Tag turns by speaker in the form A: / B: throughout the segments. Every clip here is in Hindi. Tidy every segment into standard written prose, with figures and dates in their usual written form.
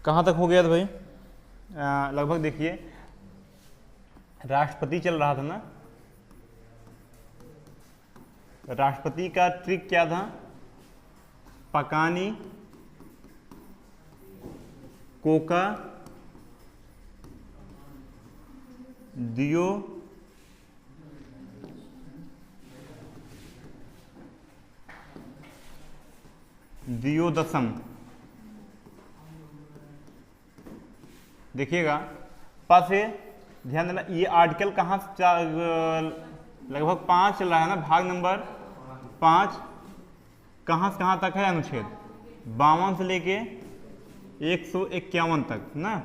A: कहाँ तक हो गया था भाई? लगभग देखिए राष्ट्रपति चल रहा था ना, राष्ट्रपति का ट्रिक क्या था? पकानी, कोका, दियो, दियोदशम। देखिएगा प से ध्यान देना, ये आर्टिकल कहाँ से लगभग 5 चल रहा है ना, भाग नंबर 5 कहाँ से कहाँ तक है अनुच्छेद? 52 से लेके 151 तक ना।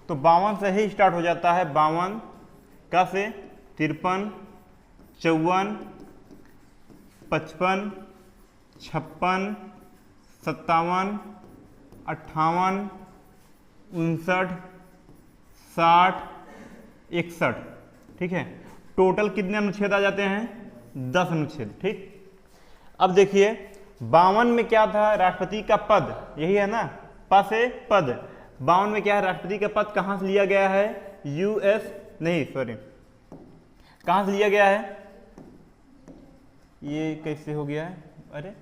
A: तो 52 से ही स्टार्ट हो जाता है। 52 का से 53, 54, 55, 56, 57, 58, 59, 60, 61। ठीक है, टोटल कितने अनुच्छेद आ जाते हैं? 10 अनुच्छेद। ठीक, अब देखिए 52 में क्या था? राष्ट्रपति का पद, यही है ना, प से पद। 52 में क्या है? राष्ट्रपति का पद कहाँ से लिया गया है? कहाँ से लिया गया है? ये कैसे हो गया है? अरे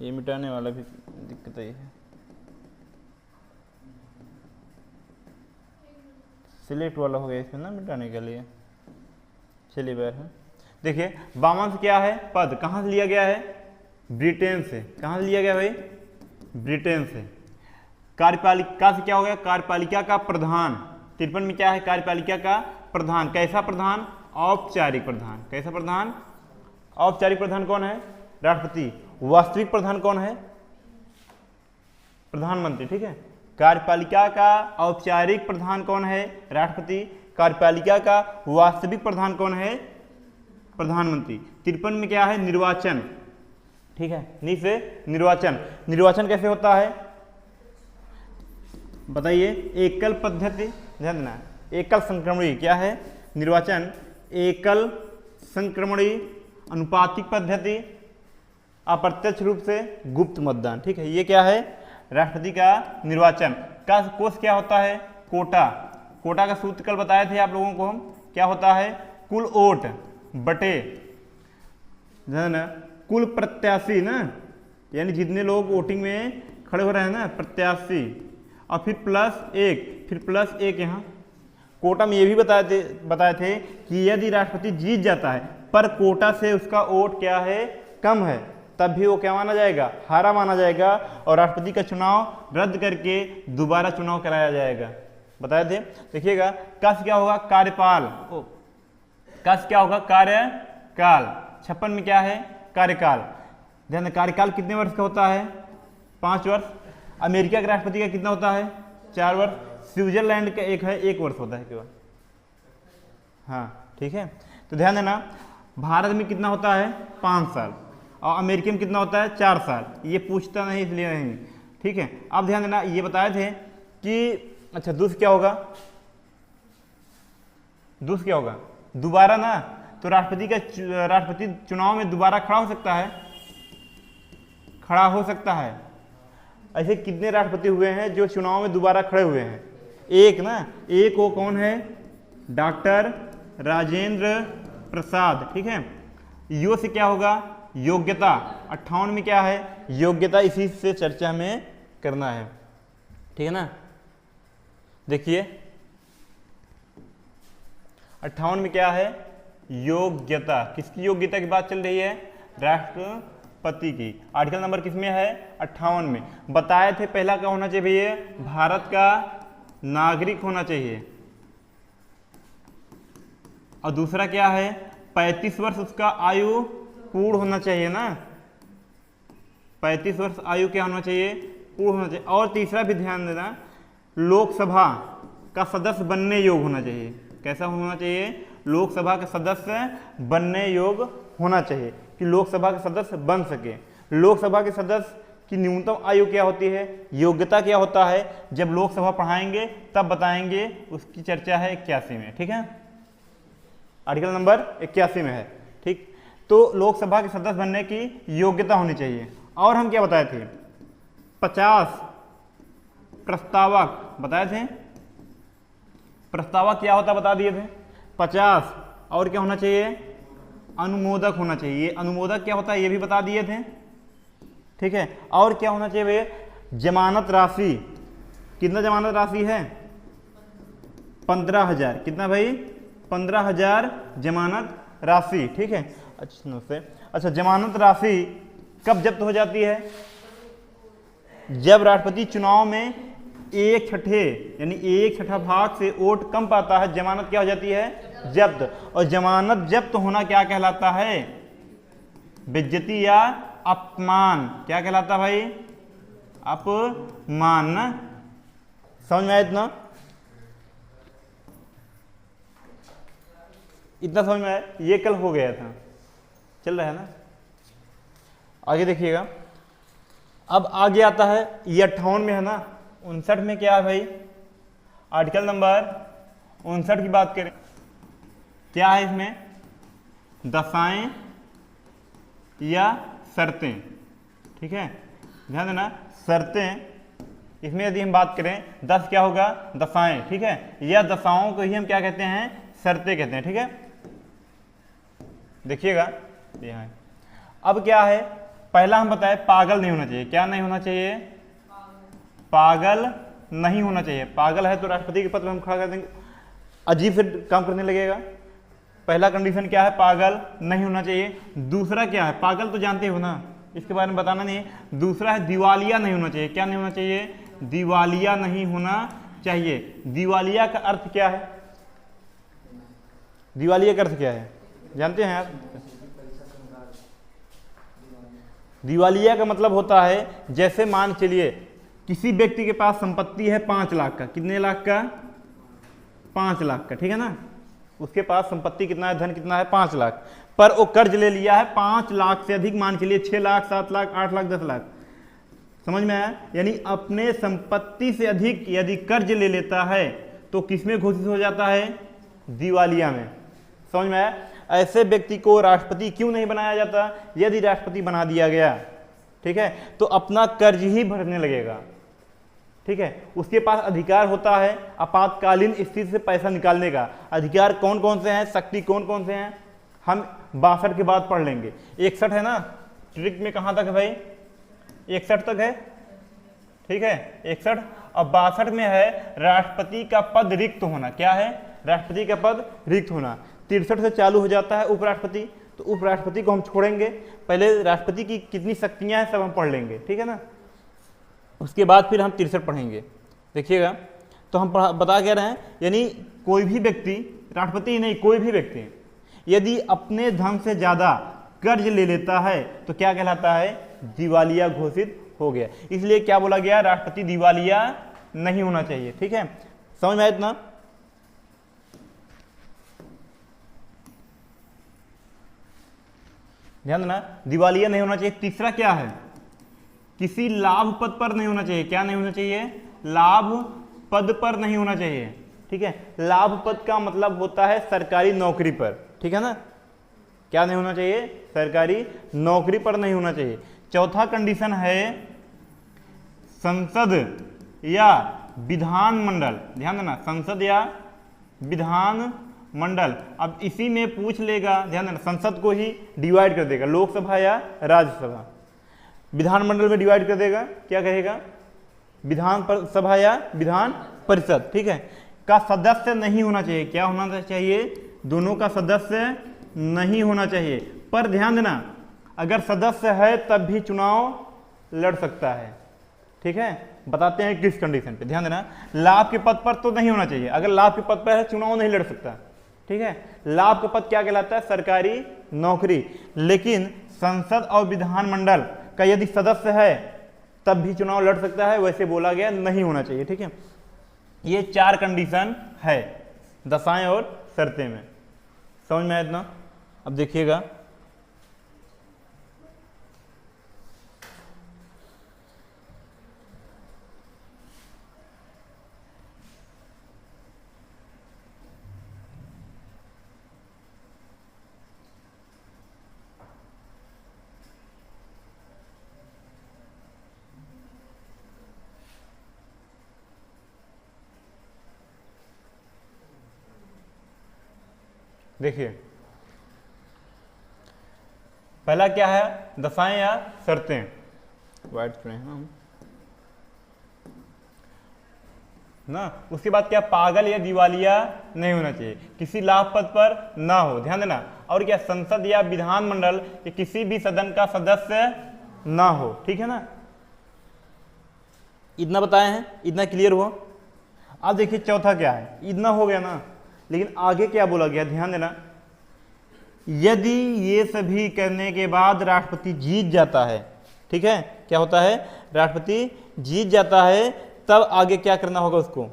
A: ये मिटाने वाला भी दिक्कत है, सिलेक्ट वाला हो गया इसमें ना मिटाने के लिए। चलिए बैठ, देखिए 52 से क्या है? पद कहाँ से लिया गया है? ब्रिटेन से। कहाँ से लिया गया भाई? ब्रिटेन से। कार्यपालिका से क्या हो गया? कार्यपालिका का प्रधान। 53 में क्या है? कार्यपालिका का प्रधान। कैसा प्रधान? औपचारिक प्रधान। कैसा प्रधान? औपचारिक प्रधान कौन है? राष्ट्रपति। वास्तविक प्रधान कौन है? प्रधानमंत्री। ठीक है, कार्यपालिका का औपचारिक प्रधान कौन है? राष्ट्रपति। कार्यपालिका का वास्तविक प्रधान कौन है? प्रधानमंत्री। 53 में क्या है? निर्वाचन। ठीक है, नी से निर्वाचन। निर्वाचन कैसे होता है बताइए? एकल पद्धति, ध्यान देना, एकल संक्रमणी। क्या है? निर्वाचन एकल संक्रमणी, अनुपातिक पद्धति, अप्रत्यक्ष रूप से गुप्त मतदान। ठीक है, ये क्या है? राष्ट्रपति का निर्वाचन। का कोष क्या होता है? कोटा। कोटा का सूत्र कल बताए थे आप लोगों को हम, क्या होता है? कुल वोट बटे कुल प्रत्याशी ना, यानी जितने लोग वोटिंग में खड़े हो रहे हैं ना, प्रत्याशी, और फिर +1, फिर +1 यहाँ। कोटा में ये भी बताए थे कि यदि राष्ट्रपति जीत जाता है पर कोटा से उसका वोट क्या है? कम है, तब भी वो क्या माना जाएगा? हारा माना जाएगा, और राष्ट्रपति का चुनाव रद्द करके दोबारा चुनाव कराया जाएगा। बताए थे। देखिएगा कस क्या होगा? कार्यपाल। कस क्या होगा? कार्यकाल। 56 में क्या है? कार्यकाल। ध्यान, कार्यकाल कितने वर्ष का होता है? 5 वर्ष। अमेरिका के राष्ट्रपति का कितना होता है? 4 वर्ष। स्विट्जरलैंड का एक है, 1 वर्ष होता है केवल। हाँ ठीक है, तो ध्यान देना, भारत में कितना होता है? 5 साल, और अमेरिका में कितना होता है? 4 साल। ये पूछता नहीं इसलिए नहीं। ठीक है, अब ध्यान देना, ये बताए थे कि अच्छा दूस क्या होगा? दूस क्या होगा? दोबारा ना, तो राष्ट्रपति चुनाव में दोबारा खड़ा हो सकता है, खड़ा हो सकता है। ऐसे कितने राष्ट्रपति हुए हैं जो चुनाव में दोबारा खड़े हुए हैं? एक ना, एक वो कौन है? डॉक्टर राजेंद्र प्रसाद। ठीक है, यो से क्या होगा? योग्यता। 58 में क्या है? योग्यता। इसी से चर्चा में करना है। ठीक है ना, देखिए 58 में क्या है? योग्यता। किसकी योग्यता की बात चल रही है? राष्ट्रपति की। आर्टिकल नंबर किस में है? 58 में। बताए थे पहला क्या होना चाहिए भैया? भारत का नागरिक होना चाहिए, और दूसरा क्या है? 35 वर्ष उसका आयु पूर्ण होना चाहिए ना, 35 वर्ष आयु क्या होना चाहिए? पूर्ण होना चाहिए। और तीसरा भी ध्यान देना, लोकसभा का सदस्य बनने योग्य होना चाहिए। कैसा होना चाहिए? लोकसभा का सदस्य बनने योग्य होना चाहिए, कि लोकसभा के सदस्य बन सके। लोकसभा के सदस्य की न्यूनतम आयु क्या होती है? योग्यता क्या होता है? जब लोकसभा पढ़ाएंगे तब बताएंगे, उसकी चर्चा है 81 में। ठीक है, आर्टिकल नंबर 81 में है। ठीक, तो लोकसभा के सदस्य बनने की योग्यता होनी चाहिए। और हम क्या बताए थे, 50 प्रस्तावक बताए थे। प्रस्तावक क्या होता बता दिए थे, 50। और क्या होना चाहिए, अनुमोदक होना चाहिए। अनुमोदक क्या होता है ये भी बता दिए थे, ठीक है। और क्या होना चाहिए भैया, जमानत राशि। कितना जमानत राशि है, 15,000। कितना भाई, 15,000 जमानत राशि, ठीक है। अच्छा नमस्ते। अच्छा, जमानत राशि कब जब्त हो जाती है, जब राष्ट्रपति चुनाव में 1/6 यानी 1/6 भाग से वोट कम पाता है, जमानत क्या हो जाती है, जब्त। और जमानत जब्त होना क्या कहलाता है, बेइज्जती या अपमान। क्या कहलाता है भाई, अपमान ना। समझ में आया इतना, इतना समझ में आया। ये कल हो गया था, चल रहा है ना। आगे देखिएगा, अब आगे आता है ये 58 में है ना, 59 में क्या है भाई, आर्टिकल नंबर 59 की बात करें, क्या है इसमें, दशाएं या शर्तें, ठीक है। ध्यान देना, शर्तें, इसमें यदि हम बात करें 10 क्या होगा, दशाएं, ठीक है। या दशाओं को ही हम क्या कहते हैं, शर्तें कहते हैं, ठीक है। देखिएगा यहाँ, अब क्या है, पहला हम बताए पागल नहीं होना चाहिए। क्या नहीं होना चाहिए, पागल नहीं होना चाहिए। पागल है तो राष्ट्रपति के पद पर हम खड़ा कर देंगे, अजीब से काम करने लगेगा। पहला कंडीशन क्या है, पागल नहीं होना चाहिए। दूसरा क्या है, पागल तो जानते हो ना, इसके बारे में बताना नहीं है। दूसरा है दिवालिया नहीं होना चाहिए। क्या नहीं होना चाहिए, दिवालिया नहीं होना चाहिए। दिवालिया का अर्थ क्या है, दिवालिया का अर्थ क्या है जानते हैं आप, दिवालिया का मतलब होता है, जैसे मान चलिए किसी व्यक्ति के पास संपत्ति है 5 लाख का, कितने लाख का, 5 लाख का, ठीक है ना। उसके पास संपत्ति कितना है, धन कितना है, 5 लाख, पर वो कर्ज ले लिया है 5 लाख से अधिक, मान चलिए 6 लाख, 7 लाख, 8 लाख, 10 लाख। समझ में आया, यानी अपने संपत्ति से अधिक यदि कर्ज ले लेता है तो किसमें घोषित हो जाता है, दिवालिया में। समझ में आया। ऐसे व्यक्ति को राष्ट्रपति क्यों नहीं बनाया जाता, यदि राष्ट्रपति बना दिया गया, ठीक है, तो अपना कर्ज ही भरने लगेगा, ठीक है। उसके पास अधिकार होता है आपातकालीन स्थिति से पैसा निकालने का। अधिकार कौन कौन से हैं, शक्ति कौन कौन से हैं, हम 62 के बाद पढ़ लेंगे। 61 है ना, ट्रिक में कहाँ तक है भाई, 61 तक है, ठीक है। 61 और 62 में है राष्ट्रपति का पद रिक्त होना। क्या है, राष्ट्रपति का पद रिक्त होना। 63 से चालू हो जाता है उपराष्ट्रपति, तो उपराष्ट्रपति को हम छोड़ेंगे, पहले राष्ट्रपति की कितनी शक्तियां हैं सब हम पढ़ लेंगे, ठीक है ना। उसके बाद फिर हम 63 पढ़ेंगे। देखिएगा, तो हम बता क्या रहे हैं, यानी कोई भी व्यक्ति, राष्ट्रपति ही नहीं, कोई भी व्यक्ति यदि अपने धन से ज्यादा कर्ज ले लेता है तो क्या कहलाता है, दिवालिया घोषित हो गया। इसलिए क्या बोला गया, राष्ट्रपति दिवालिया नहीं होना चाहिए, ठीक है। समझ में आया इतना। ध्यान देना, दिवालिया नहीं होना चाहिए। तीसरा क्या है, किसी लाभ पद पर नहीं होना चाहिए। क्या नहीं होना चाहिए, लाभ पद पर नहीं होना चाहिए, ठीक है। लाभ पद का मतलब होता है सरकारी नौकरी पर, ठीक है ना। क्या नहीं होना चाहिए, सरकारी नौकरी पर नहीं होना चाहिए। चौथा कंडीशन है संसद या विधान मंडल। ध्यान देना, संसद या विधान मंडल। अब इसी में पूछ लेगा, ध्यान देना, संसद को ही डिवाइड कर देगा, लोकसभा या राज्यसभा। विधानमंडल में डिवाइड कर देगा, क्या कहेगा, विधान सभा या विधान परिषद, ठीक है। का सदस्य नहीं होना चाहिए। क्या होना चाहिए, दोनों का सदस्य नहीं होना चाहिए। पर ध्यान देना, अगर सदस्य है तब भी चुनाव लड़ सकता है, ठीक है। बताते हैं किस कंडीशन पे। ध्यान देना, लाभ के पद पर तो नहीं होना चाहिए। अगर लाभ के पद पर है चुनाव नहीं लड़ सकता, ठीक है। लाभ का पद क्या कहलाता है, सरकारी नौकरी। लेकिन संसद और विधानमंडल का यदि सदस्य है तब भी चुनाव लड़ सकता है, वैसे बोला गया नहीं होना चाहिए, ठीक है। ये 4 कंडीशन है दशाएं और शर्तें में। समझ में आया इतना। अब देखिएगा, देखिए पहला क्या है, दशाएं या शर्तें, वाइट करें हम ना। उसके बाद क्या, पागल या दिवालिया नहीं होना चाहिए, किसी लाभ पद पर ना हो, ध्यान देना। और क्या, संसद या विधानमंडल के किसी भी सदन का सदस्य ना हो, ठीक है ना। इतना बताए हैं, इतना क्लियर हुआ। अब देखिए चौथा क्या है, इतना हो गया ना, लेकिन आगे क्या बोला गया, ध्यान देना। यदि ये सभी करने के बाद राष्ट्रपति जीत जाता है, ठीक है, क्या होता है, राष्ट्रपति जीत जाता है, तब आगे क्या करना होगा उसको।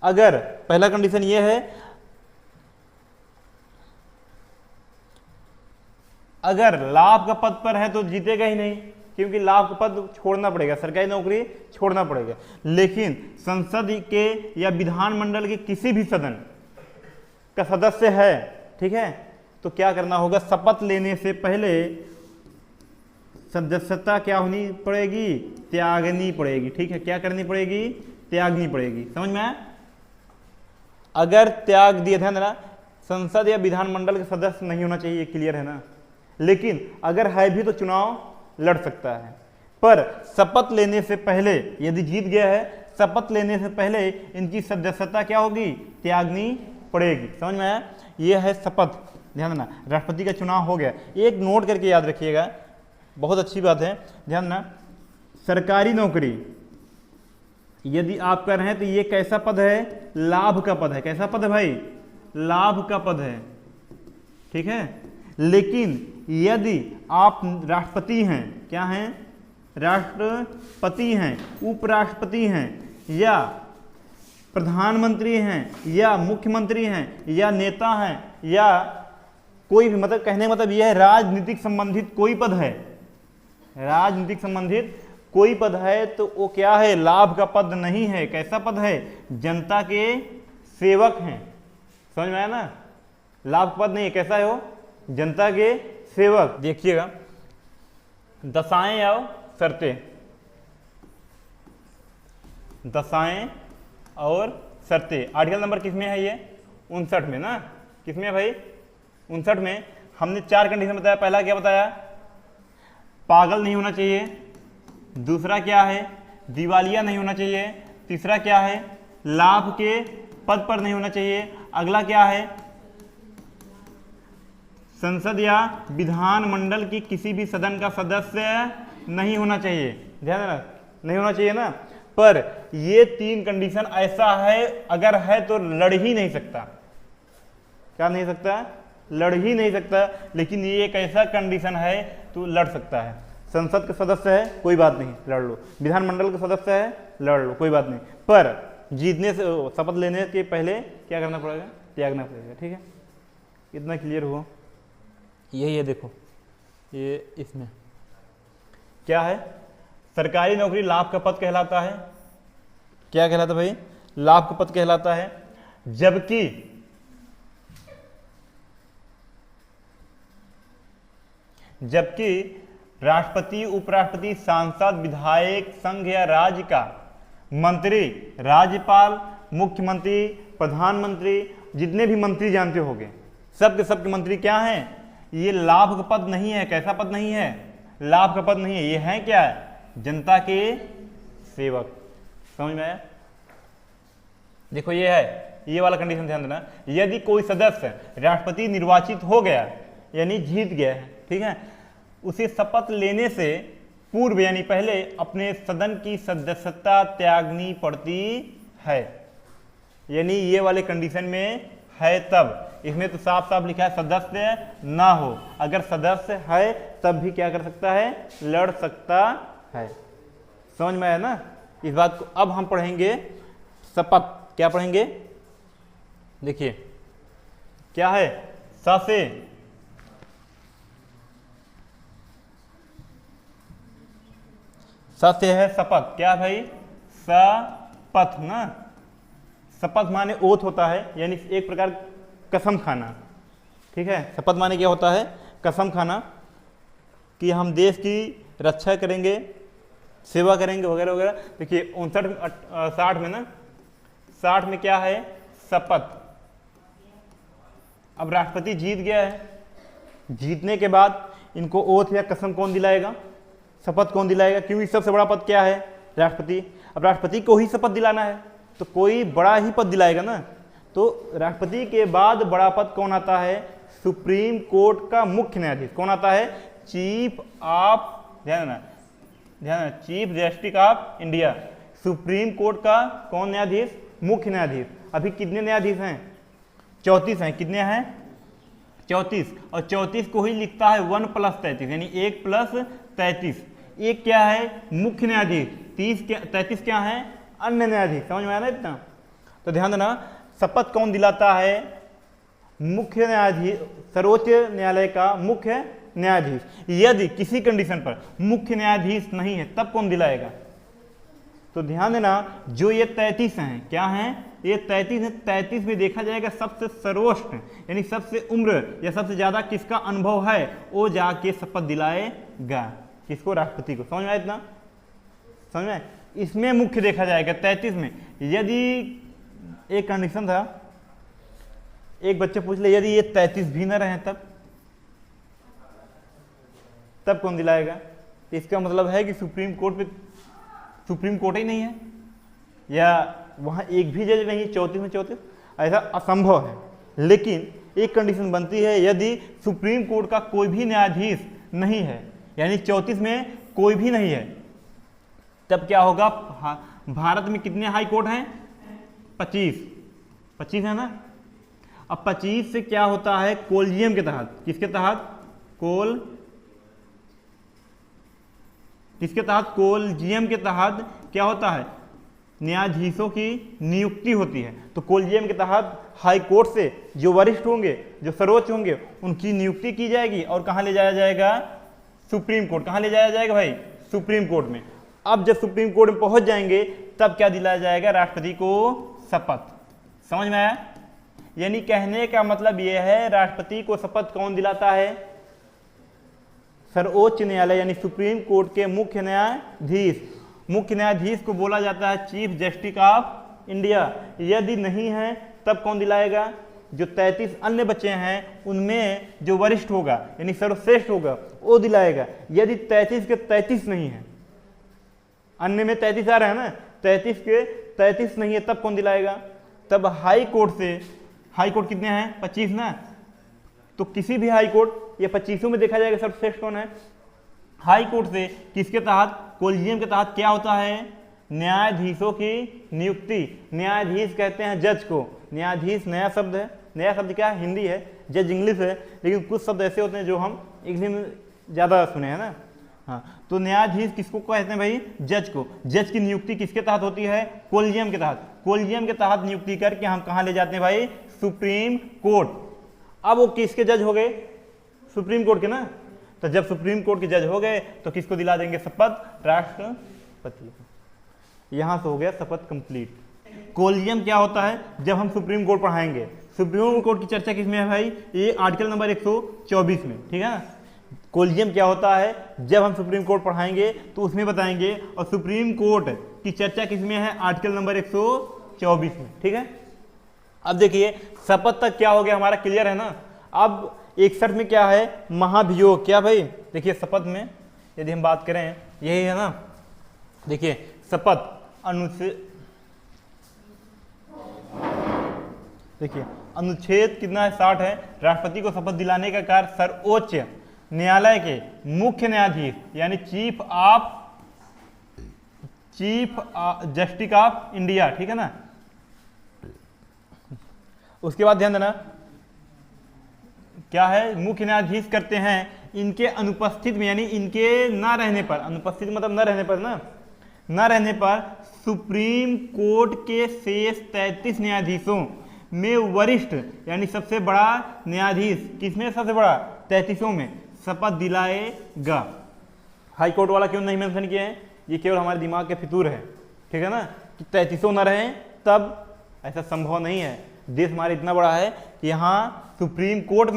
A: अगर पहला कंडीशन ये है, अगर लाभ का पद पर है तो जीतेगा ही नहीं, क्योंकि लाभ का पद छोड़ना पड़ेगा, सरकारी नौकरी छोड़ना पड़ेगा। लेकिन संसद के या विधानमंडल के किसी भी सदन का सदस्य है, ठीक है, तो क्या करना होगा, शपथ लेने से पहले सदस्यता क्या होनी पड़ेगी, त्यागनी पड़ेगी, ठीक है, क्या करनी पड़ेगी, त्यागनी पड़ेगी, समझ में आया। अगर त्याग दिया, ध्यान देना, संसद या विधानमंडल के सदस्य नहीं होना चाहिए, क्लियर है ना। लेकिन अगर है भी तो चुनाव लड़ सकता है, पर शपथ लेने से पहले, यदि जीत गया है, शपथ लेने से पहले इनकी सदस्यता क्या होगी, त्यागनी पड़ेगी, समझ में आया। यह है शपथ, ध्यान देना। राष्ट्रपति का चुनाव हो गया, एक नोट करके याद रखिएगा, बहुत अच्छी बात है, ध्यान देना। सरकारी नौकरी यदि आप कर रहे हैं तो ये कैसा पद है, लाभ का पद है। कैसा पद है भाई, लाभ का पद है, ठीक है। लेकिन यदि आप राष्ट्रपति हैं, क्या हैं, राष्ट्रपति हैं, उपराष्ट्रपति हैं, या प्रधानमंत्री हैं, या मुख्यमंत्री हैं, या नेता हैं, या कोई भी, मतलब कहने का मतलब यह है राजनीतिक संबंधित कोई पद है, राजनीतिक संबंधित कोई पद है, तो वो क्या है, लाभ का पद नहीं है। कैसा पद है, जनता के सेवक हैं, समझ में आया ना। लाभ का पद नहीं है, कैसा है वो, जनता के सेवक। देखिएगा दशाएं या शर्तें, दशाएं और शर्तें, आर्टिकल नंबर किसमें है ये, 59 में ना। किसमें है भाई, 59 में। हमने 4 कंडीशन बताया। पहला क्या बताया, पागल नहीं होना चाहिए, दूसरा क्या है, दिवालिया नहीं होना चाहिए, तीसरा क्या है, लाभ के पद पर नहीं होना चाहिए, अगला क्या है, संसद या विधानमंडल की किसी भी सदन का सदस्य नहीं होना चाहिए, ध्यान देना, नहीं होना चाहिए ना। पर ये 3 कंडीशन ऐसा है, अगर है तो लड़ ही नहीं सकता, क्या नहीं सकता, लड़ ही नहीं सकता। लेकिन ये एक ऐसा कंडीशन है तो लड़ सकता है। संसद का सदस्य है, कोई बात नहीं, लड़ लो। विधानमंडल का सदस्य है, लड़ लो, कोई बात नहीं। पर जीतने से, शपथ लेने के पहले क्या करना पड़ेगा, त्यागना पड़ेगा, ठीक है। इतना क्लियर हुआ। यही है, देखो ये इसमें क्या है, सरकारी नौकरी लाभ का पद कहलाता है। क्या कहलाता है भाई, लाभ का पद कहलाता है। जबकि राष्ट्रपति, उपराष्ट्रपति, सांसद, विधायक, संघ या राज्य का मंत्री, राज्यपाल, मुख्यमंत्री, प्रधानमंत्री, जितने भी मंत्री जानते होंगे, सबके मंत्री क्या हैं, ये लाभ का पद नहीं है। कैसा पद नहीं है, लाभ का पद नहीं है। ये है क्या है, जनता के सेवक, समझ में आया। देखो ये है, ये वाला कंडीशन ध्यान देना। यदि कोई सदस्य राष्ट्रपति निर्वाचित हो गया, यानी जीत गया है, ठीक है, उसे शपथ लेने से पूर्व यानी पहले अपने सदन की सदस्यता त्यागनी पड़ती है। यानी ये वाले कंडीशन में है तब। इसमें तो साफ साफ लिखा है सदस्य ना हो। अगर सदस्य है तब भी क्या कर सकता है, लड़ सकता है। समझ में आया ना इस बात को। अब हम पढ़ेंगे शपथ। क्या पढ़ेंगे, देखिए क्या है, स से है शपथ। क्या भाई, शपथ ना। शपथ माने ओथ होता है, यानी एक प्रकार कसम खाना, ठीक है। शपथ माने क्या होता है, कसम खाना कि हम देश की रक्षा करेंगे, सेवा करेंगे वगैरह वगैरह। देखिए 60 में ना, 60 में क्या है, शपथ। अब राष्ट्रपति जीत गया है, जीतने के बाद इनको ओथ या कसम कौन दिलाएगा, शपथ कौन दिलाएगा, क्योंकि सबसे बड़ा पद क्या है, राष्ट्रपति। अब राष्ट्रपति को ही शपथ दिलाना है तो कोई बड़ा ही पद दिलाएगा ना। तो राष्ट्रपति के बाद बड़ा पद कौन आता है, सुप्रीम कोर्ट का मुख्य न्यायाधीश। कौन आता है, चीफ ऑफ, ध्यान chief justice of India. Supreme court का कौन न्यायाधीश, मुख्य न्यायाधीश। अभी कितने न्यायाधीश हैं, 34 हैं। कितने हैं, 34। और 34 को ही लिखता है 1 + 33, यानी 1 + 33। एक क्या है, मुख्य न्यायाधीश, 33 क्या है, अन्य न्यायाधीश। समझ में आया ना इतना। तो ध्यान देना, शपथ कौन दिलाता है, मुख्य न्यायाधीश, सर्वोच्च न्यायालय का मुख्य न्यायाधीश। यदि किसी कंडीशन पर मुख्य न्यायाधीश नहीं है तब कौन दिलाएगा। तो ध्यान देना, जो ये 33 हैं, क्या हैं, ये 33 है। 33 में देखा जाएगा सबसे सर्वोच्च यानी सबसे उम्र या सबसे ज्यादा किसका अनुभव है, वो जाके शपथ दिलाएगा। किसको, राष्ट्रपति को। समझ में आया इतना, समझ में। इसमें मुख्य देखा जाएगा 33 में। यदि एक कंडीशन था, एक बच्चे पूछ ले, यदि ये 33 भी न रहे तब कौन दिलाएगा। इसका मतलब है कि सुप्रीम कोर्ट ही नहीं है, या वहां एक भी जज नहीं, 34 में 34, ऐसा असंभव है। लेकिन एक कंडीशन बनती है, यदि सुप्रीम कोर्ट का कोई भी न्यायाधीश नहीं है, यानी 34 में कोई भी नहीं है, तब क्या होगा। भारत में कितने हाई कोर्ट हैं, 25 है ना। अब 25 से क्या होता है, कोलिजियम के तहत, किसके तहत, कोलिजियम के तहत क्या होता है, न्यायाधीशों की नियुक्ति होती है। तो कोलिजियम के तहत हाई कोर्ट से जो वरिष्ठ होंगे, जो सर्वोच्च होंगे, उनकी नियुक्ति की जाएगी और कहां ले जाया जाएगा, सुप्रीम कोर्ट। कहां ले जाया जाएगा भाई, सुप्रीम कोर्ट में। अब जब सुप्रीम कोर्ट में पहुंच जाएंगे तब क्या दिलाया जाएगा, राष्ट्रपति को शपथ। समझ में आया। यानी कहने का मतलब यह है, राष्ट्रपति को शपथ कौन दिलाता है, सर्वोच्च न्यायालय यानी सुप्रीम कोर्ट के मुख्य न्यायाधीश। मुख्य न्यायाधीश को बोला जाता है चीफ जस्टिस ऑफ इंडिया। यदि नहीं है तब कौन दिलाएगा, जो 33 अन्य बच्चे हैं उनमें जो वरिष्ठ होगा यानी सर्वश्रेष्ठ होगा वो दिलाएगा। यदि 33 के 33 नहीं है, अन्य में 33 आ रहे हैं ना, 33 के 33 नहीं है तब कौन दिलाएगा, तब हाई कोर्ट से, हाई कोर्ट कितने हैं, 25 ना। तो किसी भी हाई कोर्ट, ये 25 में देखा जाएगा सर्वश्रेष्ठ कौन है, हाई कोर्ट से किसके तहत, कोलिजियम के तहत क्या होता है, न्यायाधीशों की नियुक्ति। न्यायाधीश कहते हैं जज को, न्यायाधीश नया शब्द है, नया शब्द क्या है, हिंदी है, जज इंग्लिश है, लेकिन कुछ शब्द ऐसे होते हैं जो हम इंग्लिश में ज़्यादा सुने हैं ना। हाँ, तो न्यायाधीश किसको कहते हैं भाई, जज को। जज की नियुक्ति किसके तहत होती है, कोलिजियम के तहत। कोलिजियम के तहत नियुक्ति करके हम कहाँ ले जाते हैं भाई, सुप्रीम कोर्ट। अब वो किसके जज हो गए, सुप्रीम कोर्ट के ना। तो जब सुप्रीम कोर्ट के जज हो गए तो किसको दिला देंगे शपथ, राष्ट्रपति। यहां से हो गया शपथ कंप्लीट। कोलिजियम क्या होता है, जब हम सुप्रीम कोर्ट पढ़ाएंगे, सुप्रीम कोर्ट की चर्चा किसमें है भाई, ये आर्टिकल नंबर 124 में, ठीक है ना। कोलिजियम क्या होता है, जब हम सुप्रीम कोर्ट पढ़ाएंगे तो उसमें बताएंगे, और सुप्रीम कोर्ट की चर्चा किसमें है, आर्टिकल नंबर 124 में, ठीक है। अब देखिए शपथ तक क्या हो गया हमारा, क्लियर है ना। अब 61 में क्या है, महाभियोग। क्या भाई, देखिए शपथ में यदि हम बात करें, यही है ना, देखिए शपथ देखिए अनुच्छेद कितना है, 60 है। राष्ट्रपति को शपथ दिलाने का कार्य सर्वोच्च न्यायालय के मुख्य न्यायाधीश यानी चीफ जस्टिस ऑफ इंडिया, ठीक है ना। उसके बाद ध्यान देना क्या है, मुख्य न्यायाधीश करते हैं। इनके अनुपस्थित में यानी इनके ना रहने पर, अनुपस्थित मतलब न रहने पर ना, न रहने पर सुप्रीम कोर्ट के शेष 33 न्यायाधीशों में वरिष्ठ यानी सबसे बड़ा न्यायाधीश, किसमें सबसे बड़ा, 33 में शपथ दिलाएगा। हाई कोर्ट वाला क्यों नहीं मेंशन किए हैं, ये केवल हमारे दिमाग के फितूर है, ठीक है ना, कि 33 न रहे तब, ऐसा संभव नहीं है। देश हमारा इतना बड़ा है कि यहाँ सुप्रीम कोर्ट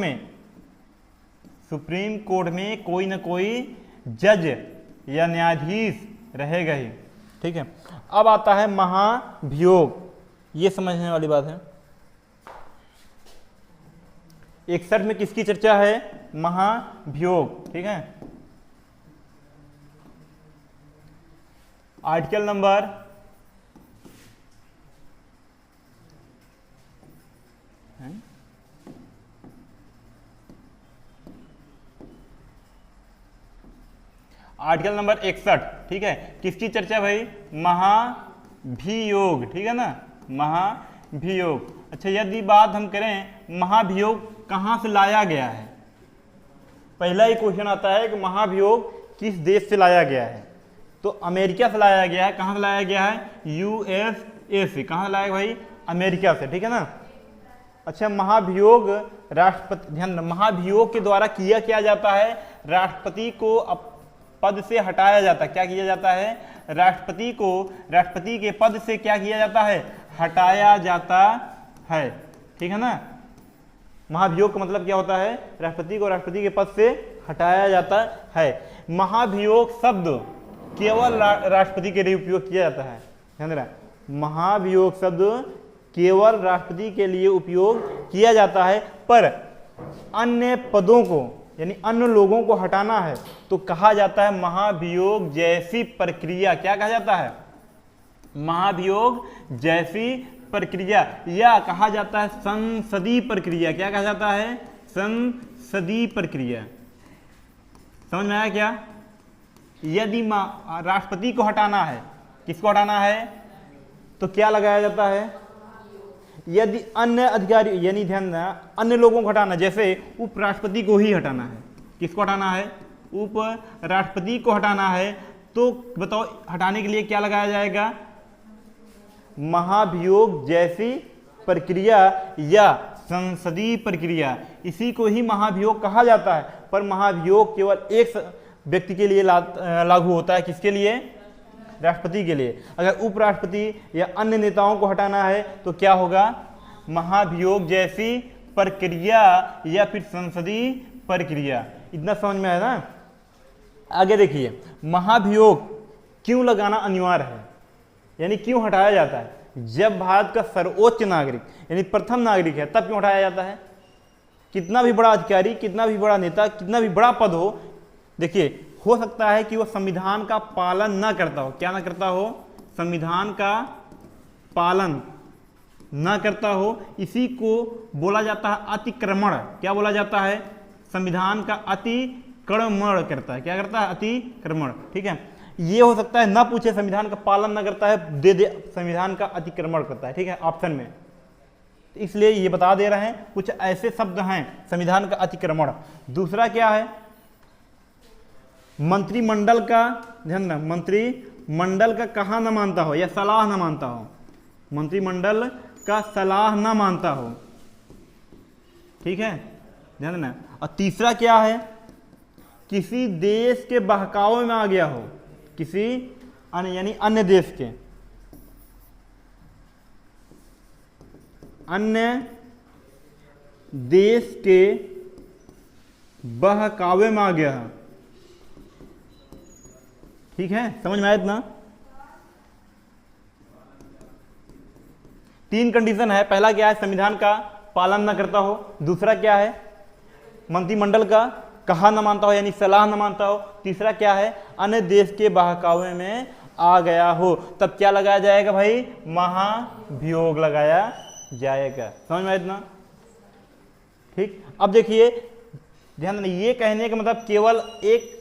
A: में कोई ना कोई जज या न्यायाधीश रहेगा ही, ठीक है। अब आता है महाभियोग, ये समझने वाली बात है। 61 में किसकी चर्चा है? महाभियोग। ठीक है, आर्टिकल नंबर आर्टिकल नंबर 61। ठीक है, किसकी चर्चा भाई? महाभियोग। ठीक है ना, महाभियोग। अच्छा, यदि बात हम करें महाभियोग कहाँ से लाया गया है, पहला ही क्वेश्चन आता है कि महाभियोग किस देश से लाया गया है, तो अमेरिका से लाया गया है। कहाँ से लाया गया है? USA से। कहाँ से लाया भाई? अमेरिका से। ठीक है ना। अच्छा, महाभियोग राष्ट्रपति, ध्यान, महाभियोग के द्वारा क्या जाता है? राष्ट्रपति को पद से हटाया जाता है। क्या किया जाता है? राष्ट्रपति को राष्ट्रपति के पद से क्या किया जाता है? हटाया जाता है। ठीक है ना। महाभियोग का मतलब क्या होता है? राष्ट्रपति को राष्ट्रपति के पद से हटाया जाता है। महाभियोग शब्द केवल राष्ट्रपति के लिए उपयोग किया जाता है। ध्यान देना, महाभियोग शब्द केवल राष्ट्रपति के लिए उपयोग किया जाता है, पर अन्य पदों को यानी अन्य लोगों को हटाना है तो कहा जाता है महाभियोग जैसी प्रक्रिया। क्या कहा जाता है? महाभियोग जैसी प्रक्रिया, या कहा जाता है संसदीय प्रक्रिया। क्या कहा जाता है? संसदीय प्रक्रिया। समझ में आया क्या? यदि राष्ट्रपति को हटाना है, किसको हटाना है, तो क्या लगाया जाता है? यदि अन्य अधिकारी, यानी ध्यान देना, अन्य लोगों को हटाना, जैसे उपराष्ट्रपति को ही हटाना है। किसको हटाना है? उपराष्ट्रपति को हटाना है, तो बताओ हटाने के लिए क्या लगाया जाएगा? महाभियोग जैसी प्रक्रिया या संसदीय प्रक्रिया, इसी को ही महाभियोग कहा जाता है। पर महाभियोग केवल एक व्यक्ति के लिए लागू होता है। किसके लिए? राष्ट्रपति के लिए। अगर उपराष्ट्रपति या अन्य नेताओं को हटाना है तो क्या होगा? महाभियोग जैसी प्रक्रिया या फिर संसदीय प्रक्रिया। इतना समझ में आया ना। आगे देखिए, महाभियोग क्यों लगाना अनिवार्य है, यानी क्यों हटाया जाता है? जब भारत का सर्वोच्च नागरिक यानी प्रथम नागरिक है, तब क्यों हटाया जाता है? कितना भी बड़ा अधिकारी, कितना भी बड़ा नेता, कितना भी बड़ा पद हो, देखिए, हो सकता है कि वह संविधान का पालन ना करता हो। क्या ना करता हो? संविधान का पालन ना करता हो। इसी को बोला जाता है अतिक्रमण। क्या बोला जाता है? संविधान का अतिक्रमण करता है। क्या करता है? अतिक्रमण। ठीक है, ये हो सकता है ना पूछे, संविधान का पालन ना करता है, दे दे संविधान का अतिक्रमण करता है। ठीक है, ऑप्शन में, इसलिए ये बता दे रहे हैं कुछ ऐसे शब्द हैं, संविधान का अतिक्रमण। दूसरा क्या है? मंत्रिमंडल का, ध्यान रखना, मंत्रिमंडल का कहा न मानता हो या सलाह न मानता हो। मंत्रिमंडल का सलाह न मानता हो। ठीक है, ध्यान देना। और तीसरा क्या है? किसी देश के बहकावे में आ गया हो, किसी यानी अन्य देश के, अन्य देश के बहकावे में आ गया है। ठीक है, समझ में आया इतना? 3 कंडीशन है। पहला क्या है? संविधान का पालन न करता हो। दूसरा क्या है? मंत्रिमंडल का कहा न मानता हो यानी सलाह न मानता हो। तीसरा क्या है? अन्य देश के बहकावे में आ गया हो। तब क्या लगाया जाएगा भाई? महाभियोग लगाया जाएगा। समझ में आया इतना? ठीक, अब देखिए, ध्यान देना, ये कहने का मतलब केवल एक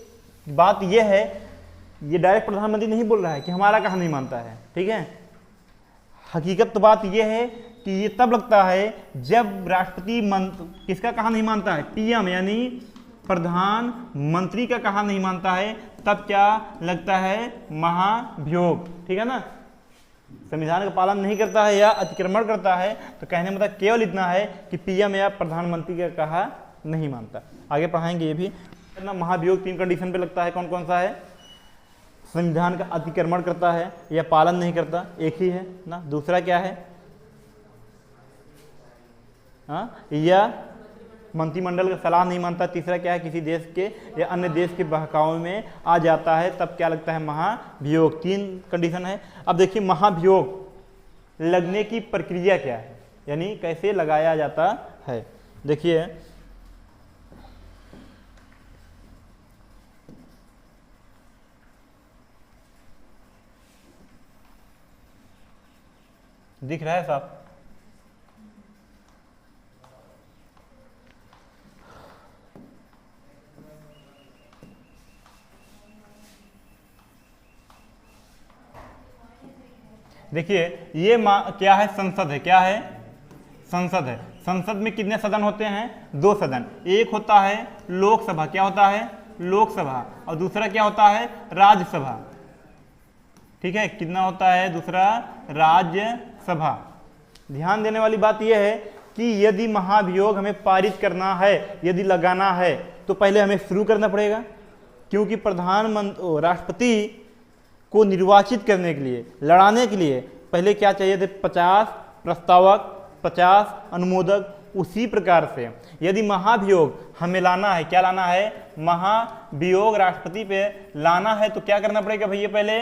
A: बात यह है, ये डायरेक्ट प्रधानमंत्री नहीं बोल रहा है कि हमारा कहा नहीं मानता है। ठीक है, हकीकत तो बात यह है कि ये तब लगता है जब राष्ट्रपति किसका कहा नहीं मानता है? PM यानी प्रधानमंत्री का कहा नहीं मानता है, तब क्या लगता है? महाभियोग। ठीक है ना। संविधान का पालन नहीं करता है या अतिक्रमण करता है, तो कहने मतलब केवल इतना है कि PM या प्रधानमंत्री का कहा नहीं मानता। आगे पढ़ाएंगे ये भी। महाभियोग 3 कंडीशन पे लगता है। कौन कौन सा है? संविधान का अतिक्रमण करता है या पालन नहीं करता, एक ही है ना। दूसरा क्या है? या मंत्रिमंडल का सलाह नहीं मानता। तीसरा क्या है? किसी देश के या अन्य देश के बहकावे में आ जाता है, तब क्या लगता है? महाभियोग। 3 कंडीशन है। अब देखिए, महाभियोग लगने की प्रक्रिया क्या है, यानी कैसे लगाया जाता है। देखिए, दिख रहा है साहब? देखिए ये क्या है? संसद है। क्या है? संसद है। संसद में कितने सदन होते हैं? 2 सदन। एक होता है लोकसभा, क्या होता है? लोकसभा, और दूसरा क्या होता है? राज्यसभा। ठीक है, कितना होता है? दूसरा राज्यसभा। ध्यान देने वाली बात यह है कि यदि महाभियोग हमें पारित करना है, यदि लगाना है, तो पहले हमें शुरू करना पड़ेगा, क्योंकि प्रधानमंत्री राष्ट्रपति को निर्वाचित करने के लिए, लड़ाने के लिए पहले क्या चाहिए थे? 50 प्रस्तावक, 50 अनुमोदक। उसी प्रकार से यदि महाभियोग हमें लाना है, क्या लाना है? महाभियोग राष्ट्रपति पे लाना है, तो क्या करना पड़ेगा भैया? पहले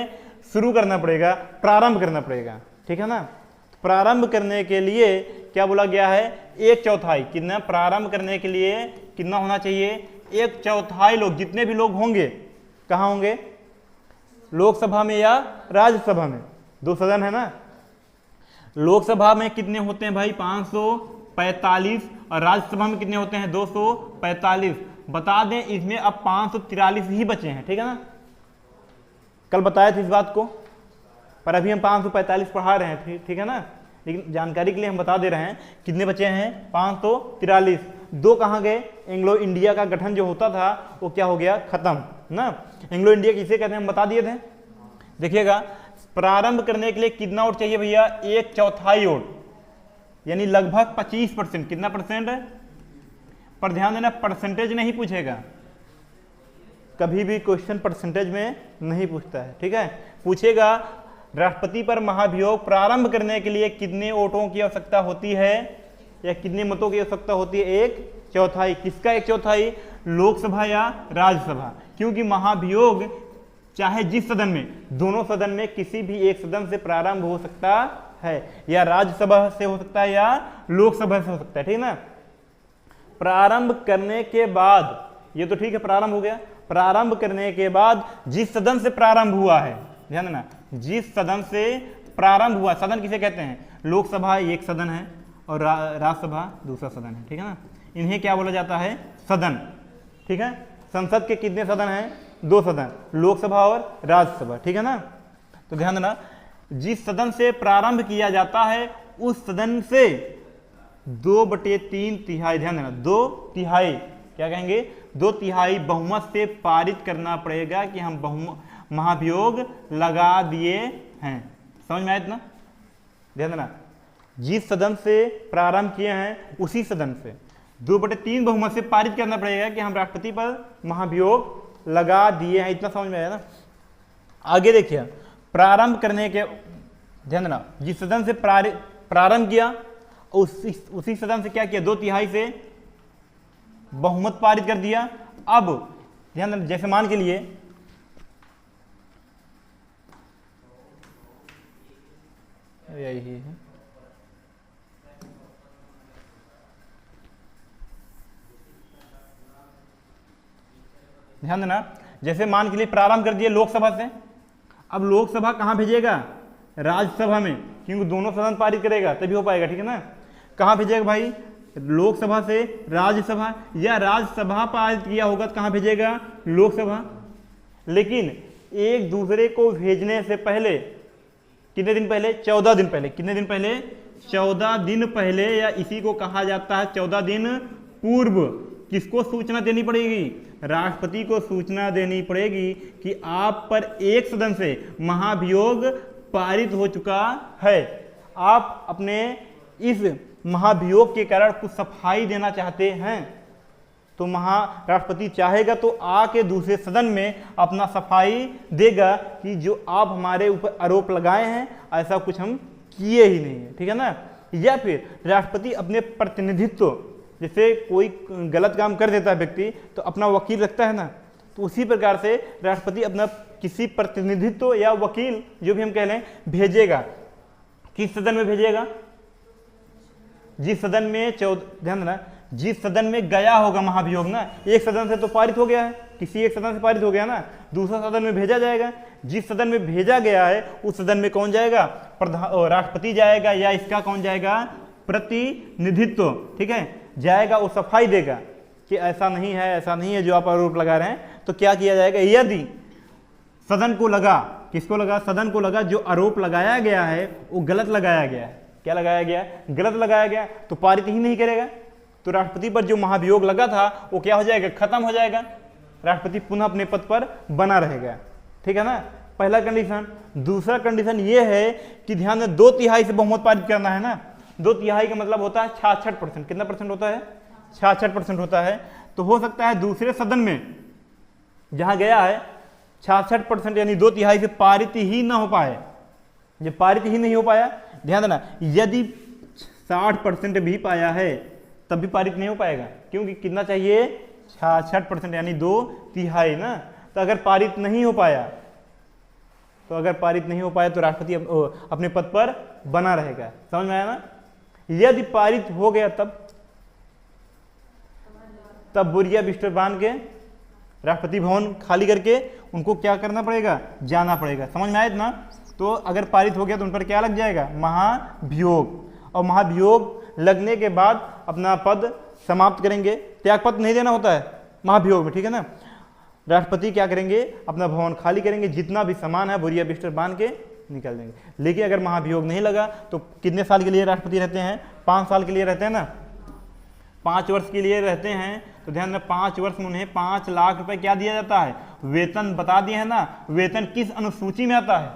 A: शुरू करना पड़ेगा, प्रारंभ करना पड़ेगा। ठीक है ना? प्रारंभ करने के लिए क्या बोला गया है? 1/4। कितना? प्रारंभ करने के लिए कितना होना चाहिए? 1/4 लोग, जितने भी लोग होंगे, कहाँ होंगे? लोकसभा में या राज्यसभा में? 2 सदन है ना। लोकसभा में कितने होते हैं भाई? 545, और राज्यसभा में कितने होते हैं? 245। बता दें इसमें अब 543 ही बचे हैं। ठीक है ना? कल बताए थे इस बात को, पर अभी हम 545 पढ़ा रहे हैं। ठीक है ना? लेकिन जानकारी के लिए हम बता दे रहे हैं कितने बचे हैं? 543। 2 कहाँ गए? एंग्लो इंडिया का गठन जो होता था वो क्या हो गया? खत्म ना। एंग्लो इंडिया किसे कहते हैं हम बता दिए थे। देखिएगा, प्रारंभ करने के लिए कितना वोट चाहिए भैया? 1/4 वोट, यानी लगभग 25%। कितना परसेंट है? पर ध्यान देना, परसेंटेज नहीं पूछेगा कभी भी, क्वेश्चन परसेंटेज में नहीं पूछता है। ठीक है? पूछेगा राष्ट्रपति पर महाभियोग प्रारंभ करने के लिए कितने वोटों की आवश्यकता होती है, या कितने मतों की आवश्यकता होती है? 1/4। किसका 1/4? लोकसभा या राज्यसभा? क्योंकि महाभियोग चाहे जिस सदन में, दोनों सदन में किसी भी एक सदन से प्रारंभ हो सकता है, या राज्यसभा से हो सकता है या लोकसभा से हो सकता है। ठीक है ना? प्रारंभ करने के बाद, ये तो ठीक है, प्रारंभ हो गया। प्रारंभ करने के बाद जिस सदन से प्रारंभ हुआ है, ध्यान देना, जिस सदन से प्रारंभ हुआ, सदन किसे कहते हैं? लोकसभा एक सदन है और राज्यसभा दूसरा सदन है। ठीक है ना? इन्हें क्या बोला जाता है? सदन। ठीक है? संसद के कितने सदन हैं? 2 सदन, लोकसभा और राज्यसभा। ठीक है ना? तो ध्यान देना, जिस सदन से प्रारंभ किया जाता है उस सदन से 2/3 तिहाई, ध्यान देना, 2 तिहाई, क्या कहेंगे? 2 तिहाई बहुमत से पारित करना पड़ेगा कि हम महाभियोग लगा दिए हैं। समझ में आया इतना? ध्यान देना, जिस सदन से प्रारंभ किए हैं उसी सदन से 2/3 बहुमत से पारित करना पड़ेगा कि हम राष्ट्रपति पर महाभियोग लगा दिए हैं। इतना समझ में आया ना? आगे देखिए, प्रारंभ करने के, ध्यान देना, जिस सदन से प्रारंभ किया उसी सदन से क्या किया? 2 तिहाई से बहुमत पारित कर दिया। अब ध्यान देना, जैसे मान के लिए यही है, ध्यान देना, जैसे मान के लिए प्रारंभ कर दिए लोकसभा से, अब लोकसभा कहां भेजेगा? राज्यसभा में, क्योंकि दोनों सदन पारित करेगा तभी हो पाएगा। ठीक है ना? कहां भेजेगा भाई? लोकसभा से राज्यसभा, या राज्यसभा पारित किया होगा तो कहां भेजेगा? लोकसभा। लेकिन एक दूसरे को भेजने से पहले कितने दिन पहले? 14 दिन पहले। कितने दिन पहले? 14 दिन पहले, या इसी को कहा जाता है 14 दिन पूर्व। किसको सूचना देनी पड़ेगी? राष्ट्रपति को सूचना देनी पड़ेगी कि आप पर एक सदन से महाभियोग पारित हो चुका है, आप अपने इस महाभियोग के कारण कुछ सफाई देना चाहते हैं, तो राष्ट्रपति चाहेगा तो आके दूसरे सदन में अपना सफाई देगा कि जो आप हमारे ऊपर आरोप लगाए हैं ऐसा कुछ हम किए ही नहीं है। ठीक है ना? या फिर राष्ट्रपति अपने प्रतिनिधित्व, जैसे कोई गलत काम कर देता है व्यक्ति तो अपना वकील रखता है ना, तो उसी प्रकार से राष्ट्रपति अपना किसी प्रतिनिधित्व या वकील जो भी हम कह लें भेजेगा। किस सदन में भेजेगा? जिस सदन में ध्यान देना, जिस सदन में गया होगा महाभियोग ना, एक सदन से तो पारित हो गया है, किसी एक सदन से पारित हो गया ना, दूसरा सदन में भेजा जाएगा। जिस सदन में भेजा गया है उस सदन में कौन जाएगा? राष्ट्रपति जाएगा, या इसका कौन जाएगा? प्रतिनिधित्व, ठीक है, जाएगा। वो सफाई देगा कि ऐसा नहीं है, ऐसा नहीं है जो आप आरोप लगा रहे हैं। तो क्या किया जाएगा? यदि सदन को लगा, किसको लगा? सदन को लगा जो आरोप लगाया गया है वो गलत लगाया गया है। क्या लगाया गया? गलत लगाया गया, तो पारित ही नहीं करेगा। तो राष्ट्रपति पर जो महाभियोग लगा था वो क्या हो जाएगा? खत्म हो जाएगा। राष्ट्रपति पुनः अपने पद पर बना रहेगा, ठीक है ना। पहला कंडीशन। दूसरा कंडीशन ये है कि ध्यान दें, 2/3 से बहुमत पारित करना है ना। 2/3 का मतलब होता है 66%। कितना परसेंट होता है? 66% होता है। तो हो सकता है दूसरे सदन में जहां गया है 66%, यानी 2/3 से पारित ही ना हो पाए। जब पारित ही नहीं हो पाया, ध्यान देना, यदि 60% भी पाया है तब भी पारित नहीं हो पाएगा, क्योंकि कितना चाहिए? 66%, यानी 2/3 ना। तो अगर पारित नहीं हो पाया, तो राष्ट्रपति अपने पद पर बना रहेगा। समझ में आया ना। यदि पारित हो गया तब बोरिया बिस्तर बांध के राष्ट्रपति भवन खाली करके उनको क्या करना पड़ेगा? जाना पड़ेगा। समझ में आया इतना। तो अगर पारित हो गया तो उन पर क्या लग जाएगा? महाभियोग। और महाभियोग लगने के बाद अपना पद समाप्त करेंगे। त्यागपत्र नहीं देना होता है महाभियोग में, ठीक है ना। राष्ट्रपति क्या करेंगे? अपना भवन खाली करेंगे, जितना भी सामान है बोरिया बिस्तर बांध के निकल देंगे। लेकिन अगर महाभियोग नहीं लगा तो कितने साल के लिए राष्ट्रपति रहते हैं? 5 साल के लिए रहते हैं ना। 5 वर्ष के लिए रहते हैं। तो ध्यान रखना, 5 वर्ष में उन्हें 5 लाख रुपए क्या दिया जाता है? वेतन। बता दिए है ना। वेतन किस अनुसूची में आता है?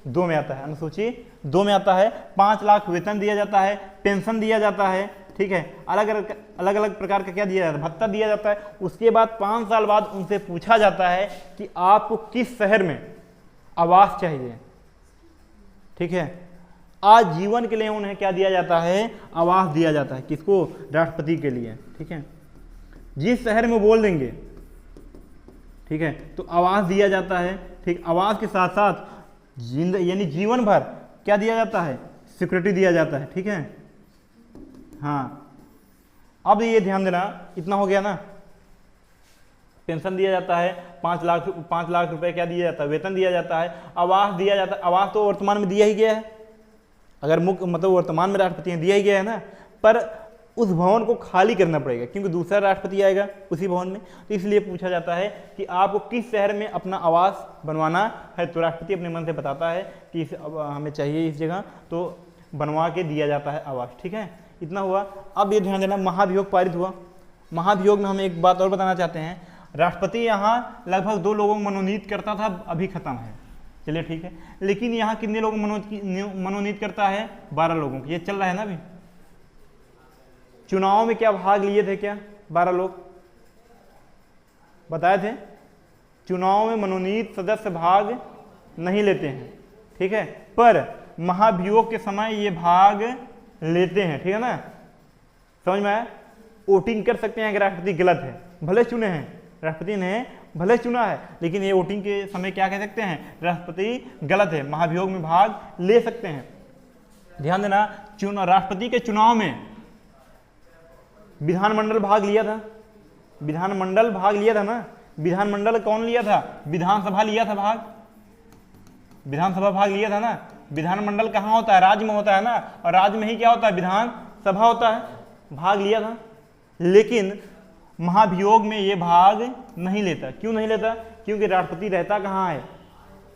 A: 2 में आता है। अनुसूची 2 में आता है। 5 लाख वेतन दिया जाता है, पेंशन दिया जाता है, ठीक है, अलग अलग प्रकार का क्या दिया जाता है? भत्ता दिया जाता है। उसके बाद 5 साल बाद उनसे पूछा जाता है कि आपको किस शहर में आवास चाहिए, ठीक है। आजीवन के लिए उन्हें क्या दिया जाता है? आवास दिया जाता है। किसको? राष्ट्रपति के लिए, ठीक है। जिस शहर में बोल देंगे, ठीक है, तो आवास दिया जाता है, ठीक। आवास के साथ साथ यानी जीवन भर क्या दिया जाता है? सिक्योरिटी दिया जाता है, ठीक है। हाँ, अब ये ध्यान देना, इतना हो गया ना। पेंशन दिया जाता है, 5 लाख रुपए क्या दिया जाता है? वेतन दिया जाता है। आवास दिया जाता है। आवास तो वर्तमान में दिया ही गया है, अगर मुख्य मतलब वर्तमान में राष्ट्रपति ने दिया ही गया है ना। पर उस भवन को खाली करना पड़ेगा, क्योंकि दूसरा राष्ट्रपति आएगा उसी भवन में। तो इसलिए पूछा जाता है कि आपको किस शहर में अपना आवास बनवाना है। तो राष्ट्रपति अपने मन से बताता है कि हमें चाहिए इस जगह, तो बनवा के दिया जाता है आवास, ठीक है। इतना हुआ। अब ये ध्यान देना, महाभियोग पारित हुआ। महाभियोग में हम एक बात और बताना चाहते हैं। राष्ट्रपति यहाँ लगभग 2 लोगों को मनोनीत करता था, अभी खत्म है, चलिए ठीक है। लेकिन यहाँ कितने लोग मनोनीत करता है? 12 लोगों को। ये चल रहा है ना अभी। चुनाव में क्या भाग लिए थे? क्या 12 लोग बताए थे? चुनाव में मनोनीत सदस्य भाग नहीं लेते हैं, ठीक है, पर महाभियोग के समय ये भाग लेते हैं, ठीक है ना। समझ में आया। वोटिंग कर सकते हैं अगर राष्ट्रपति गलत है, भले चुने हैं, राष्ट्रपति ने भले चुना है, लेकिन ये वोटिंग के समय क्या कह सकते हैं? राष्ट्रपति गलत है, महाभियोग में भाग ले सकते हैं। ध्यान देना, राष्ट्रपति के चुनाव में विधानमंडल भाग लिया था। विधानमंडल भाग लिया था ना। विधानमंडल कौन लिया था? विधानसभा लिया था भाग। विधानसभा भाग लिया था ना। विधानमंडल कहाँ होता है? राज्य में होता है ना। और राज्य में ही क्या होता है? विधानसभा होता है। भाग लिया था, लेकिन महाभियोग में ये भाग नहीं लेता। क्यों नहीं लेता? क्योंकि राष्ट्रपति रहता कहाँ है?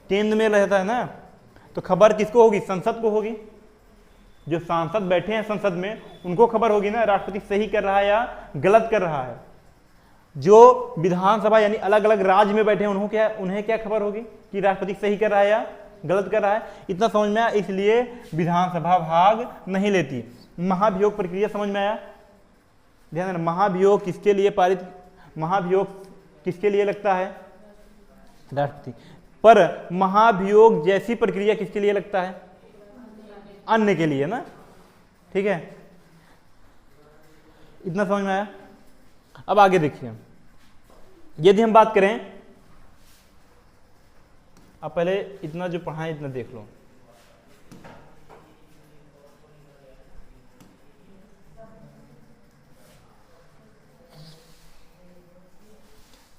A: केंद्र में रहता है ना। तो खबर किसको होगी? संसद को होगी। जो सांसद बैठे हैं संसद में उनको खबर होगी ना राष्ट्रपति सही कर रहा है या गलत कर रहा है। जो विधानसभा यानी अलग अलग राज्य में बैठे हैं उन्हें क्या खबर होगी कि राष्ट्रपति सही कर रहा है या गलत कर रहा है। इतना समझ में आया। इसलिए विधानसभा भाग नहीं लेती। महाभियोग प्रक्रिया समझ में आया। ध्यान देना, महाभियोग किसके लिए पारित, महाभियोग किसके लिए लगता है? राष्ट्रपति। पर महाभियोग जैसी प्रक्रिया किसके लिए लगता है? अन्य के लिए ना, ठीक है। इतना समझ में आया। अब आगे देखिए, यदि हम बात करें, अब पहले इतना जो पढ़ा है इतना देख लो।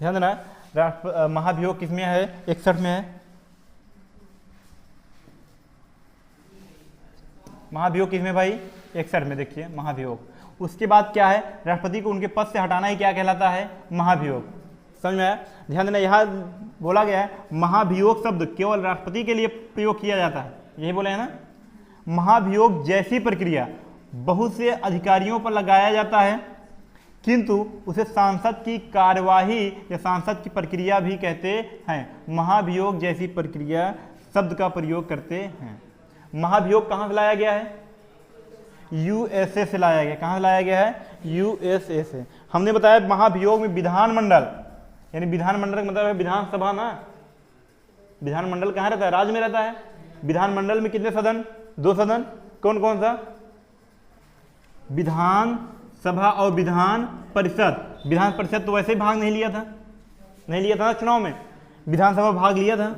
A: ध्यान देना, महाभियोग किसमें है? 61 में है। महाभियोग किसमें भाई? 61 में। देखिए महाभियोग। उसके बाद क्या है? राष्ट्रपति को उनके पद से हटाना ही क्या कहलाता है? महाभियोग। समझ में आया? ध्यान देना, यहाँ बोला गया है महाभियोग शब्द केवल राष्ट्रपति के लिए प्रयोग किया जाता है, यही बोले हैं ना। महाभियोग जैसी प्रक्रिया बहुत से अधिकारियों पर लगाया जाता है, किंतु उसे सांसद की कार्यवाही या सांसद की प्रक्रिया भी कहते हैं। महाभियोग जैसी प्रक्रिया शब्द का प्रयोग करते हैं। महाभियोग कहाँ से लाया गया है? यूएसए से लाया गया। कहाँ से लाया गया है? यूएसए से। हमने बताया महाभियोग में विधानमंडल, यानी विधानमंडल का मतलब है विधानसभा ना। विधानमंडल कहाँ रहता है? राज्य में रहता है। विधानमंडल में कितने सदन? 2 सदन। कौन कौन सा? विधान सभा और विधान परिषद। विधान परिषद तो वैसे ही भाग नहीं लिया था ना चुनाव में, विधानसभा भाग लिया था।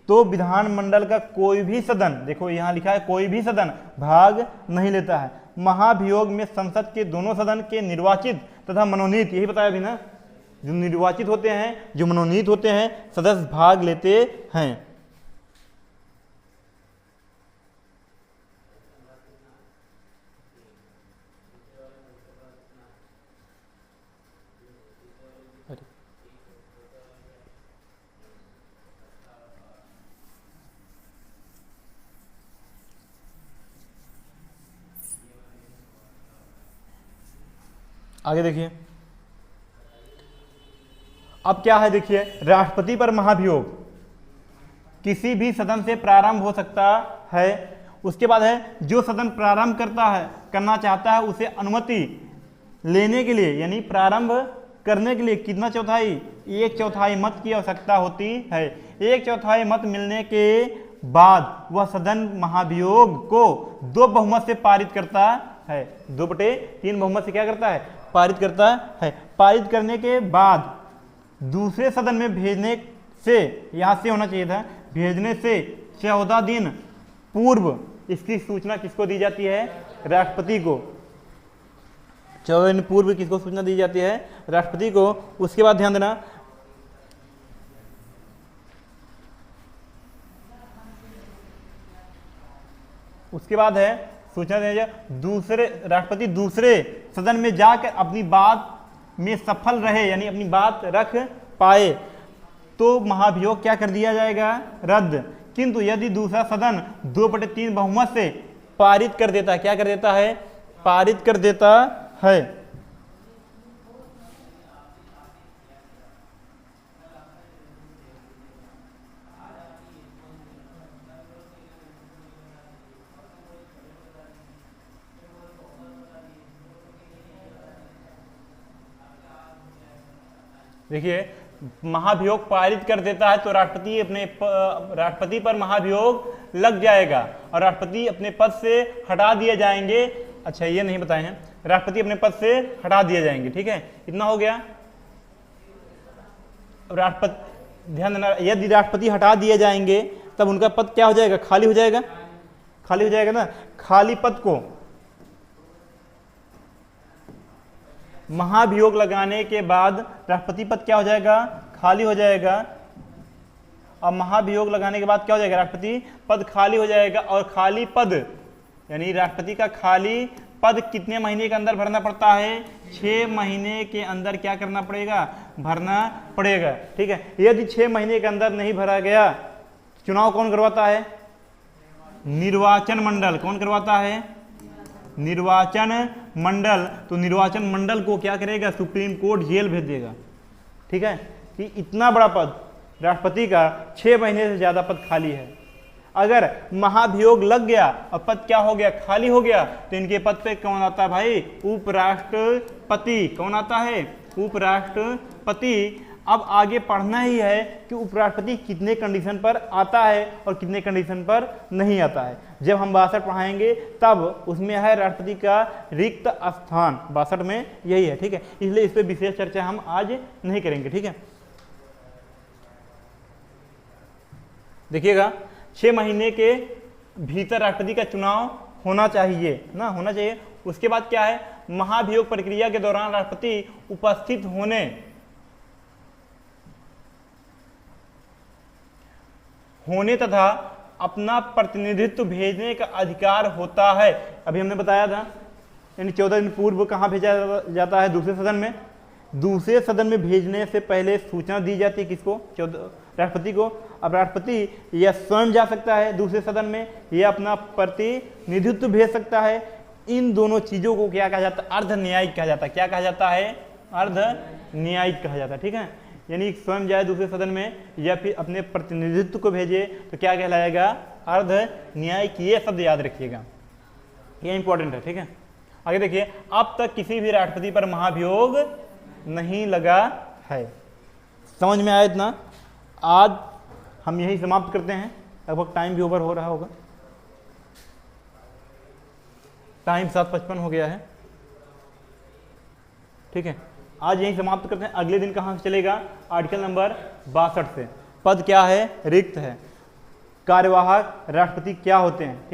A: तो विधानमंडल का कोई भी सदन, देखो यहां लिखा है कोई भी सदन भाग नहीं लेता है। महाभियोग में संसद के दोनों सदन के निर्वाचित तथा मनोनीत, यही बताया अभी ना, जो निर्वाचित होते हैं, जो मनोनीत होते हैं सदस्य भाग लेते हैं। आगे देखिए, अब क्या है? देखिए राष्ट्रपति पर महाभियोग किसी भी सदन से प्रारंभ हो सकता है। उसके बाद है जो सदन प्रारंभ करना चाहता है उसे अनुमति लेने के लिए, यानी प्रारंभ करने के लिए कितना चौथाई? 1/4 मत की आवश्यकता होती है। 1/4 मत मिलने के बाद वह सदन महाभियोग को 2 बहुमत से पारित करता है। 2/3 बहुमत से क्या करता है? पारित करता है। पारित करने के बाद दूसरे सदन में भेजने से, यहां से होना चाहिए था, भेजने से 14 दिन पूर्व इसकी सूचना किसको दी जाती है? राष्ट्रपति को। 14 दिन पूर्व किसको सूचना दी जाती है? राष्ट्रपति को। उसके बाद ध्यान देना, उसके बाद है सूचना देने दूसरे राष्ट्रपति दूसरे सदन में जाकर अपनी बात में सफल रहे, यानी अपनी बात रख पाए, तो महाभियोग क्या कर दिया जाएगा? रद्द। किंतु यदि दूसरा सदन 2/3 बहुमत से पारित कर देता है, क्या कर देता है? पारित कर देता है। देखिए महाभियोग पारित कर देता है तो राष्ट्रपति पर महाभियोग लग जाएगा और राष्ट्रपति अपने पद से हटा दिए जाएंगे। अच्छा ये नहीं बताए हैं, राष्ट्रपति अपने पद से हटा दिए जाएंगे। ठीक है, इतना हो गया। राष्ट्रपति, ध्यान देना, यदि राष्ट्रपति हटा दिए जाएंगे तब उनका पद क्या हो जाएगा? खाली हो जाएगा। खाली हो जाएगा ना। खाली पद को महाभियोग लगाने के बाद राष्ट्रपति पद क्या हो जाएगा? खाली हो जाएगा। और महाभियोग लगाने के बाद क्या हो जाएगा? राष्ट्रपति पद खाली हो जाएगा। और खाली पद यानी राष्ट्रपति का खाली पद कितने महीने के अंदर भरना पड़ता है? 6 महीने के अंदर क्या करना पड़ेगा? भरना पड़ेगा। ठीक है, यदि 6 महीने के अंदर नहीं भरा गया, चुनाव कौन करवाता है? निर्वाचन मंडल। कौन करवाता है? निर्वाचन मंडल। तो निर्वाचन मंडल को क्या करेगा? सुप्रीम कोर्ट जेल भेज देगा। ठीक है, कि इतना बड़ा पद राष्ट्रपति का 6 महीने से ज्यादा पद खाली है। अगर महाभियोग लग गया और पद क्या हो गया? खाली हो गया, तो इनके पद पे कौन आता है भाई? उपराष्ट्रपति। कौन आता है? उपराष्ट्रपति। अब आगे पढ़ना ही है कि उपराष्ट्रपति कितने कंडीशन पर आता है और कितने कंडीशन पर नहीं आता है। जब हम 62 पढ़ाएंगे तब उसमें है राष्ट्रपति का रिक्त स्थान, 62 में यही है। ठीक है, इसलिए इस पर विशेष चर्चा हम आज नहीं करेंगे। ठीक है, देखिएगा 6 महीने के भीतर राष्ट्रपति का चुनाव होना चाहिए ना, होना चाहिए। उसके बाद क्या है? महाभियोग प्रक्रिया के दौरान राष्ट्रपति उपस्थित होने होने तथा अपना प्रतिनिधित्व भेजने का अधिकार होता है। अभी हमने बताया था, यानी 14 दिन पूर्व कहाँ भेजा जाता है? दूसरे सदन में। दूसरे सदन में भेजने से पहले सूचना दी जाती है किसको? राष्ट्रपति को। अब राष्ट्रपति या स्वयं जा सकता है दूसरे सदन में, या अपना प्रतिनिधित्व भेज सकता है। इन दोनों चीजों को क्या कहा जाता है? अर्ध न्यायिक कहा जाता है। क्या कहा जाता है? अर्ध न्यायिक कहा जाता है। ठीक है, यानी स्वयं जाए दूसरे सदन में या फिर अपने प्रतिनिधित्व को भेजे तो क्या कहलाएगा? अर्ध न्यायिक। ये शब्द याद रखिएगा, ये इंपॉर्टेंट है। ठीक है, आगे देखिए, अब तक किसी भी राष्ट्रपति पर महाभियोग नहीं लगा है। समझ में आया इतना? आज हम यही समाप्त करते हैं, लगभग टाइम भी ओवर हो रहा होगा, टाइम 7:55 हो गया है। ठीक है, आज यही समाप्त करते हैं। अगले दिन कहाँ से चलेगा? आर्टिकल नंबर 62 से। पद क्या है? रिक्त है। कार्यवाहक राष्ट्रपति क्या होते हैं? ठीक।